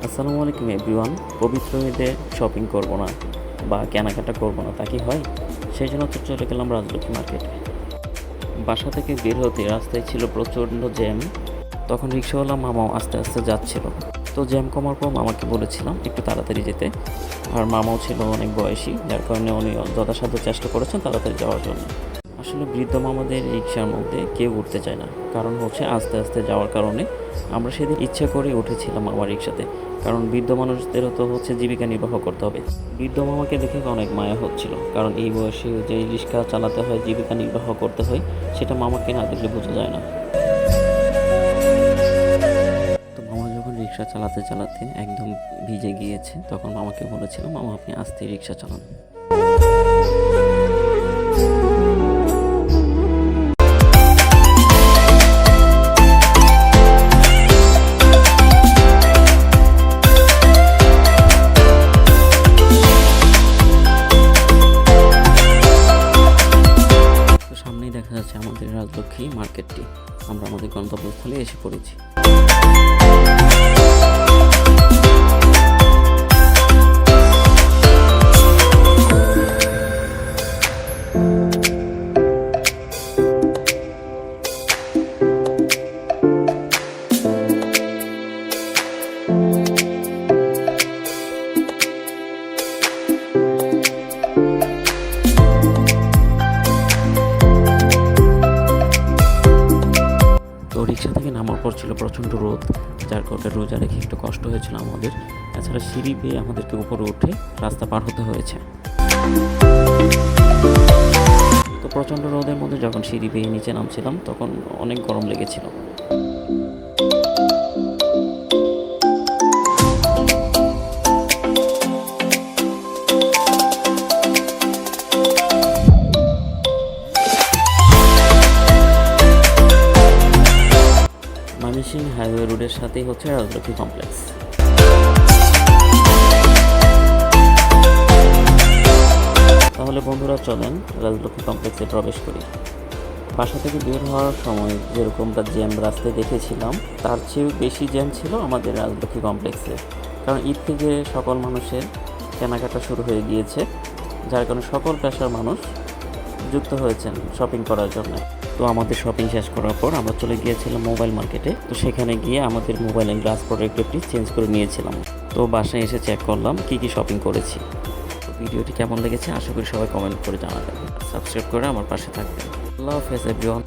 আসসালামু আলাইকুম এভরিওয়ান। পবিত্র ঈদে শপিং করব না বা কেনাকাটা করব না তা কি হয়? সেই জন্য তো চলে গেলাম রাজলক্ষ্মী মার্কেটে। বাসা থেকে বের হতে রাস্তায় ছিল প্রচণ্ড জ্যাম। তখন রিক্সাওয়ালা মামাও আস্তে আস্তে যাচ্ছিল। তো জ্যাম কমার পর মামাকে বলেছিলাম একটু তাড়াতাড়ি যেতে। আর মামাও ছিল অনেক বয়সী, যার কারণে উনি যথাসাধ্য চেষ্টা করেছেন তাড়াতাড়ি যাওয়ার জন্য। আসলে বৃদ্ধ মামাদের রিক্সার মধ্যে কেউ উঠতে চায় না, কারণ হচ্ছে আস্তে আস্তে যাওয়ার কারণে। আমরা সেদিন ইচ্ছা করে উঠেছিলাম আমার রিক্সাতে, কারণ বৃদ্ধ মানুষদেরও তো জীবিকা নির্বাহ করতে হবে। বৃদ্ধ মামাকে দেখে অনেক মায়া হচ্ছিল, কারণ এই বয়সে যে রিক্সা চালাতে হয়, জীবিকা নির্বাহ করতে হয়, সেটা মামাকে না দেখলে বোঝা যায় না। তো মামা যখন রিক্সা চালাতে চালাতে একদম ভিজে গিয়েছে, তখন মামাকে বলেছিলাম, মামা আপনি আস্তে রিক্সা চালান। সামনেই দেখা যাচ্ছে আমাদের রাজলক্ষ্মী মার্কেটটি। আমরা আমাদের গন্তব্যস্থলে এসে পড়েছি। তো রিক্সা থেকে নামার পর ছিল প্রচণ্ড রোদ, যার কারণে রোজা রেখে একটু কষ্ট হয়েছিল আমাদের। এছাড়া সিঁড়ি বেয়ে আমাদেরকে উপরে উঠে রাস্তা পার হতে হয়েছে। তো প্রচণ্ড রোদের মধ্যে যখন সিঁড়ি বেয়ে নিচে নামছিলাম, তখন অনেক গরম লেগেছিল। ময়মনসিংহ হাইওয়ে রোডের সাথেই হচ্ছে রাজলক্ষ্মী কমপ্লেক্স। তাহলে বন্ধুরা চলেন রাজলক্ষ্মী কমপ্লেক্সে প্রবেশ করি। বাসা থেকে বের হওয়ার সময় যেরকমটা জ্যাম রাস্তায় দেখেছিলাম, তার চেয়েও বেশি জ্যাম ছিল আমাদের রাজলক্ষ্মী কমপ্লেক্সে। কারণ ঈদ থেকে সকল মানুষের কেনাকাটা শুরু হয়ে গিয়েছে, যার কারণে সকল পেশার মানুষ যুক্ত হয়েছেন শপিং করার জন্য। তো আমাদের শপিং শেষ করার পর আমরা চলে গিয়েছিলাম মোবাইল মার্কেটে। তো সেখানে গিয়ে আমাদের মোবাইলের গ্লাস প্রোটেক্টরটি চেঞ্জ করে নিয়েছিলাম। তো বাসায় এসে চেক করলাম কী কী শপিং করেছি। তো ভিডিওটি কেমন লেগেছে আশা করি সবাই কমেন্ট করে জানাবেন। সাবস্ক্রাইব করে আমার পাশে থাকবেন। আল্লাহ হাফেজ এভরিওয়ান।